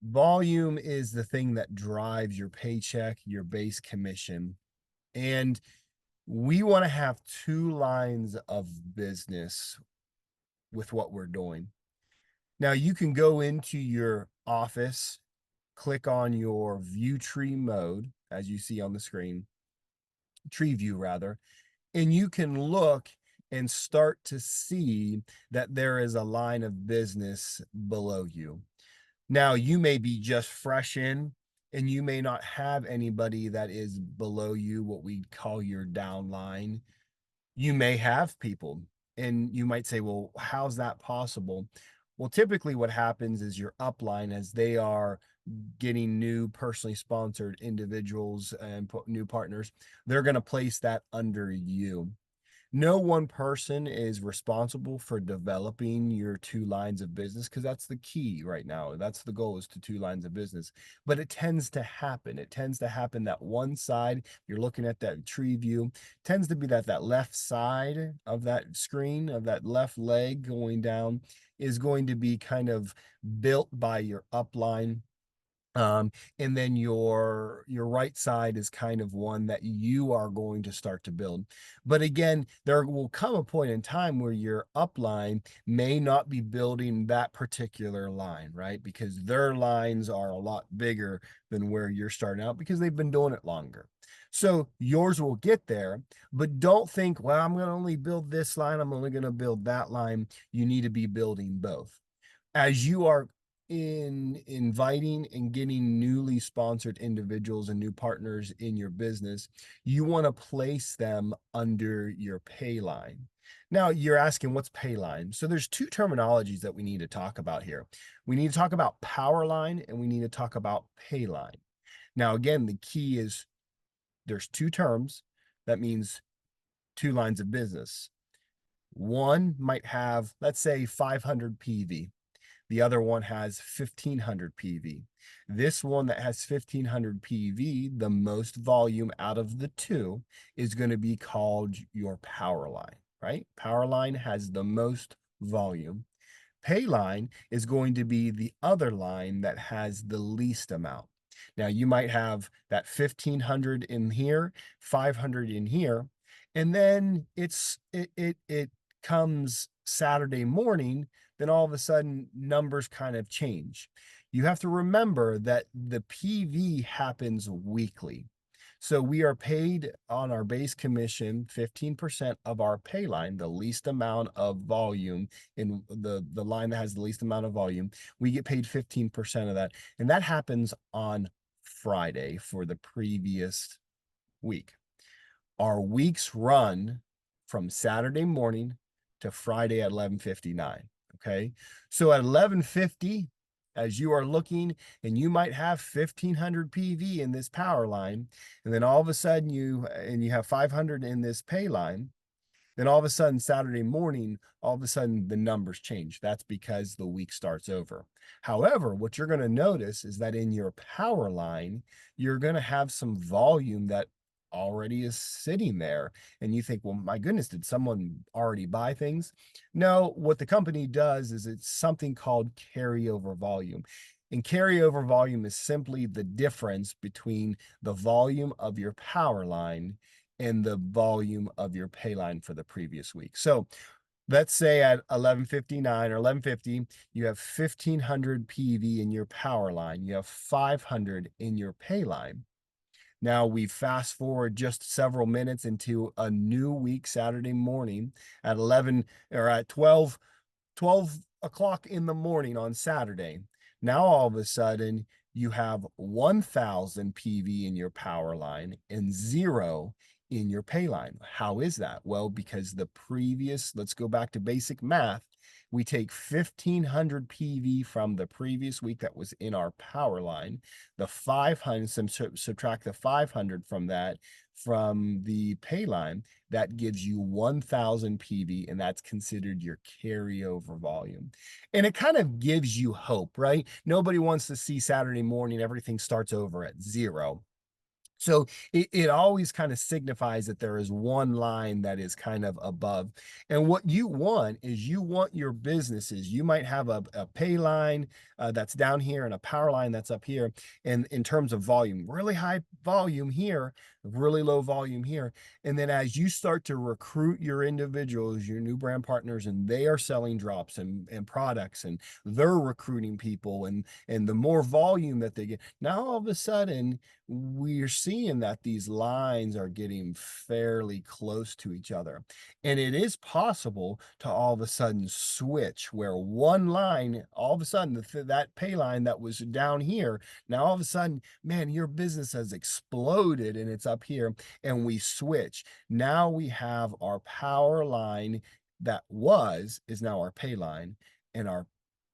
Volume is the thing that drives your paycheck, your base commission. And we want to have two lines of business with what we're doing. Now, you can go into your office, click on your view tree mode, as you see on the screen, tree view rather, and you can look and start to see that there is a line of business below you. Now, you may be just fresh in and you may not have anybody that is below you, what we call your downline. You may have people, and you might say, well, how's that possible? Well, typically what happens is your upline, as they are getting new personally sponsored individuals and new partners, they're going to place that under you. No one person is responsible for developing your two lines of business, because that's the key right now. That's the goal, is to two lines of business. But it tends to happen. It tends to happen that one side, you're looking at that tree view, tends to be that left side of that screen, of that left leg going down, is going to be kind of built by your upline, and then your right side is kind of one that you are going to start to build. But again, there will come a point in time where your upline may not be building that particular line, right? Because their lines are a lot bigger than where you're starting out, because they've been doing it longer. So yours will get there, but don't think, well, I'm going to only build this line, I'm only going to build that line. You need to be building both. As you are in inviting and getting newly sponsored individuals and new partners in your business, you want to place them under your pay line. Now, you're asking, what's pay line? So there's two terminologies that we need to talk about here. We need to talk about power line, and we need to talk about pay line. Now, again, the key is there's two terms. That means two lines of business. One might have, let's say, 500 PV. The other one has 1500 PV. This one that has 1500 PV, the most volume out of the two, is going to be called your power line, right? Power line has the most volume. Pay line is going to be the other line that has the least amount. Now, you might have that 1500 in here, 500 in here, and then it comes Saturday morning, then all of a sudden numbers kind of change. You have to remember that the PV happens weekly. So we are paid on our base commission 15% of our pay line, the least amount of volume in the line that has the least amount of volume. We get paid 15% of that. And that happens on Friday for the previous week. Our weeks run from Saturday morning to Friday at 11:59. Okay. So at 11:50, as you are looking, and you might have 1500 PV in this power line, and then all of a sudden you have 500 in this pay line, then all of a sudden Saturday morning, all of a sudden the numbers change. That's because the week starts over. However, what you're going to notice is that in your power line, you're going to have some volume that already is sitting there. And you think, well, my goodness, did someone already buy things? No, what the company does is it's something called carryover volume. And carryover volume is simply the difference between the volume of your power line and the volume of your pay line for the previous week. So let's say at 11:59 or 11:50, you have 1500 PV in your power line, you have 500 in your pay line. Now we fast forward just several minutes into a new week, Saturday morning at 11 or at 12 o'clock in the morning on Saturday. Now all of a sudden you have 1000 PV in your power line and 0 in your pay line. How is that? Well, because the previous, let's go back to basic math. We take 1500 PV from the previous week that was in our power line, the 500, subtract the 500 from that, from the pay line, that gives you 1000 PV, and that's considered your carryover volume. And it kind of gives you hope, right? Nobody wants to see Saturday morning, everything starts over at 0. So it always kind of signifies that there is one line that is kind of above. And what you want is you want your businesses, you might have a pay line that's down here and a power line that's up here. And in terms of volume, really high volume here, really low volume here. And then as you start to recruit your individuals, your new brand partners, and they are selling drops and products and they're recruiting people and the more volume that they get, now all of a sudden we're seeing that these lines are getting fairly close to each other. And it is possible to all of a sudden switch where one line, all of a sudden, that pay line that was down here, now all of a sudden, man, your business has exploded and it's up here, and we switch. Now we have our power line that is now our pay line, and our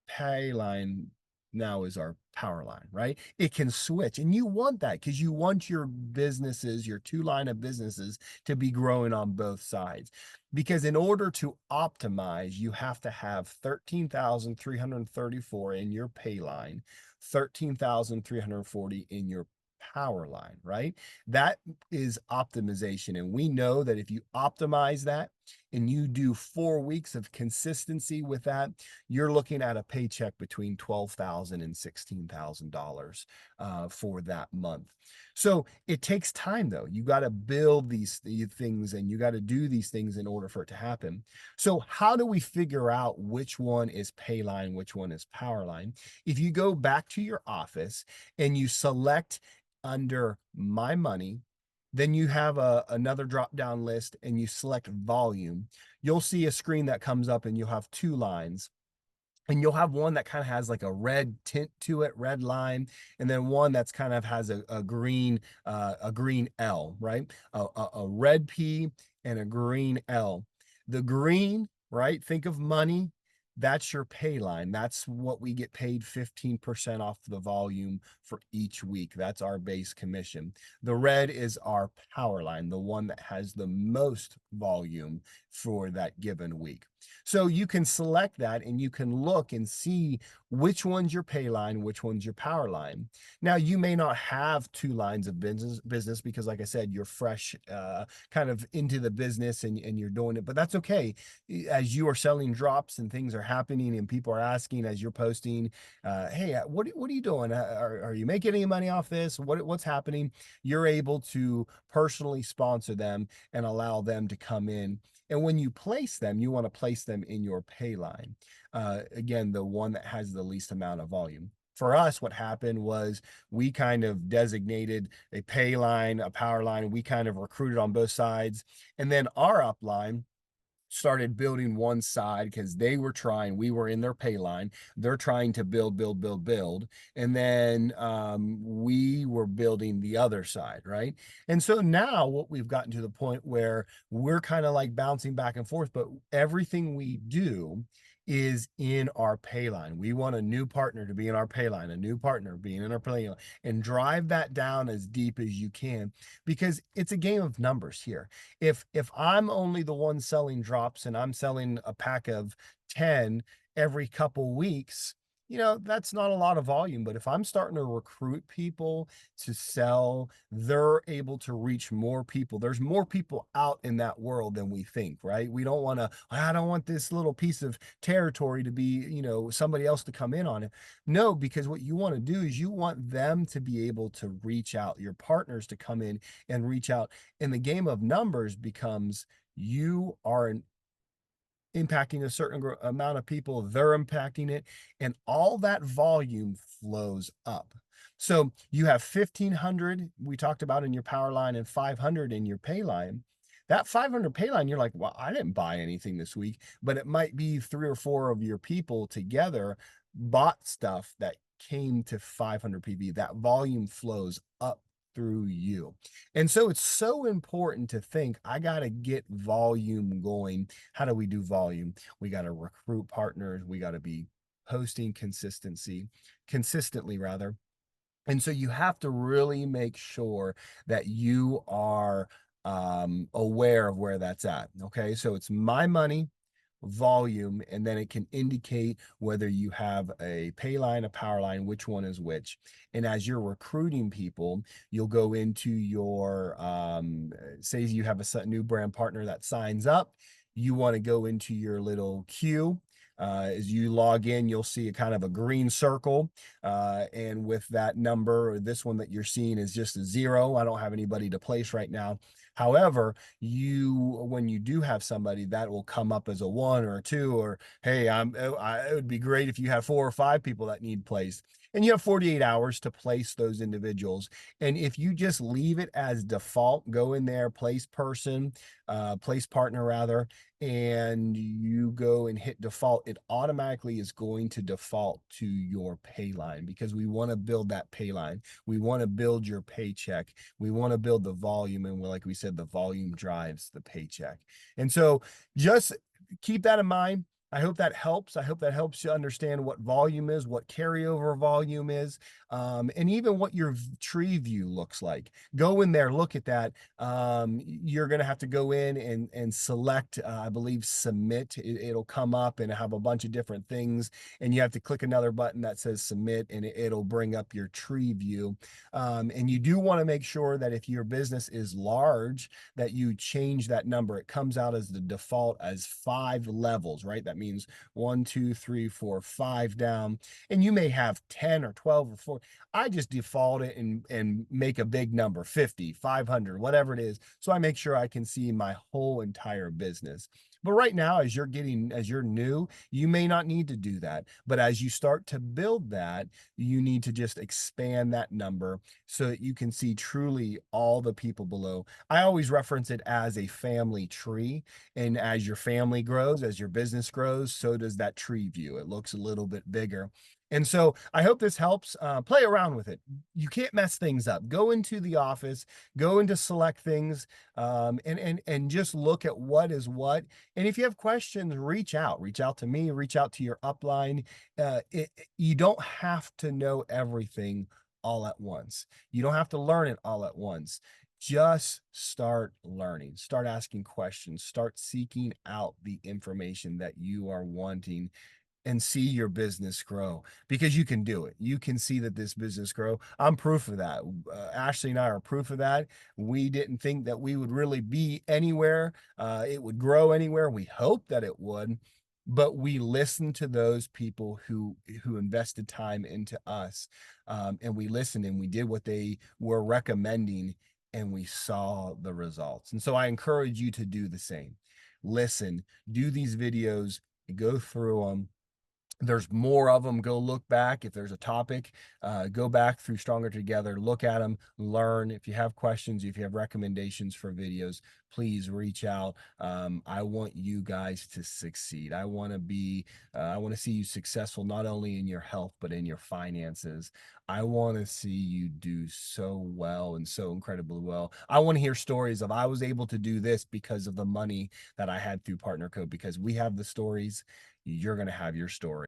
pay line now is our power line, right? It can switch. And you want that because you want your businesses, your two line of businesses to be growing on both sides. Because in order to optimize, you have to have 13,334 in your pay line, 13,340 in your power line, right? That is optimization. And we know that if you optimize that and you do 4 weeks of consistency with that, you're looking at a paycheck between $12,000 and $16,000 for that month. So it takes time though. You got to build these things and you got to do these things in order for it to happen. So how do we figure out which one is pay line, which one is power line? If you go back to your office and you select under my money, then you have another drop down list and you select volume, you'll see a screen that comes up and you'll have two lines. And you'll have one that kind of has like a red tint to it, red line, and then one that's kind of has a green L, right? A red P and a green L. The green, right? Think of money. That's your pay line. That's what we get paid 15% off the volume for each week. That's our base commission. The red is our power line, the one that has the most volume for that given week. So you can select that and you can look and see which one's your pay line, which one's your power line. Now, you may not have two lines of business because, like I said, you're fresh kind of into the business and you're doing it, but that's okay. As you are selling drops and things are happening and people are asking as you're posting, hey, what are you doing? Are you making any money off this? What's happening? You're able to personally sponsor them and allow them to come in. And when you place them, you want to place them in your pay line. Again, the one that has the least amount of volume. For us, what happened was we kind of designated a pay line, a power line. We kind of recruited on both sides. And then our upline started building one side because we were in their pay line. They're trying to build. And then we were building the other side, right? And so now what we've gotten to the point where we're kind of like bouncing back and forth, but everything we do is in our pay line. We want a new partner to be in our pay line, a new partner being in our pay line, and drive that down as deep as you can because it's a game of numbers here. If I'm only the one selling drops and I'm selling a pack of 10 every couple weeks, that's not a lot of volume. But if I'm starting to recruit people to sell, they're able to reach more people. There's more people out in that world than we think, right? I don't want this little piece of territory to be, somebody else to come in on it. No, because what you want to do is you want them to be able to reach out, your partners to come in and reach out. And the game of numbers becomes you are impacting a certain amount of people, they're impacting it, and all that volume flows up. So you have 1,500 we talked about in your power line and 500 in your pay line. That 500 pay line, you're like, well, I didn't buy anything this week, but it might be 3 or 4 of your people together bought stuff that came to 500 PV. That volume flows up through you. And so it's so important to think, I got to get volume going. How do we do volume? We got to recruit partners. We got to be posting consistently rather. And so you have to really make sure that you are aware of where that's at. Okay. So it's my money. volume, and then it can indicate whether you have a pay line, a power line, which one is which. And as you're recruiting people, you'll go into your, say you have a new brand partner that signs up, you want to go into your little queue. As you log in, you'll see a kind of a green circle. And with that number, or this one that you're seeing is just a 0. I don't have anybody to place right now. However, when you do have somebody, that will come up as a 1 or a 2, or hey, it would be great if you had 4 or 5 people that need placed. And you have 48 hours to place those individuals. And if you just leave it as default, go in there, place person, place partner rather, and you go and hit default, it automatically is going to default to your pay line, because we want to build that pay line. We want to build your paycheck. We want to build the volume. And like we said, the volume drives the paycheck. And so just keep that in mind. I hope that helps. I hope that helps you understand what volume is, what carryover volume is, and even what your tree view looks like. Go in there, look at that. You're going to have to go in and select, I believe, submit. It'll come up and have a bunch of different things, and you have to click another button that says submit, and it'll bring up your tree view. And you do want to make sure that if your business is large, that you change that number. It comes out as the default as 5 levels, right? That means 1, 2, 3, 4, 5 down. And you may have 10 or 12 or 4. I just default it and make a big number, 50, 500, whatever it is. So I make sure I can see my whole entire business. But right now, as you're new, you may not need to do that. But as you start to build that, you need to just expand that number so that you can see truly all the people below. I always reference it as a family tree. And as your family grows, as your business grows, so does that tree view. It looks a little bit bigger. And so I hope this helps. Play around with it. You can't mess things up. Go into the office, go into select things, and just look at what is what. And if you have questions, reach out. Reach out to me. Reach out to your upline. You don't have to know everything all at once. You don't have to learn it all at once. Just start learning, start asking questions, start seeking out the information that you are wanting, and see your business grow, because you can do it. You can see that this business grow. I'm proof of that. Ashley and I are proof of that. We didn't think that we would really be anywhere. It would grow anywhere. We hoped that it would, but we listened to those people who invested time into us, and we listened and we did what they were recommending, and we saw the results. And so I encourage you to do the same. Listen, do these videos, go through them. There's more of them. Go look back. If there's a topic, go back through Stronger Together, look at them, learn. If you have questions, if you have recommendations for videos, please reach out. I want you guys to succeed. I want to see you successful, not only in your health, but in your finances. I want to see you do so well and so incredibly well. I want to hear stories of, I was able to do this because of the money that I had through Partner Code, because we have the stories. You're going to have your story.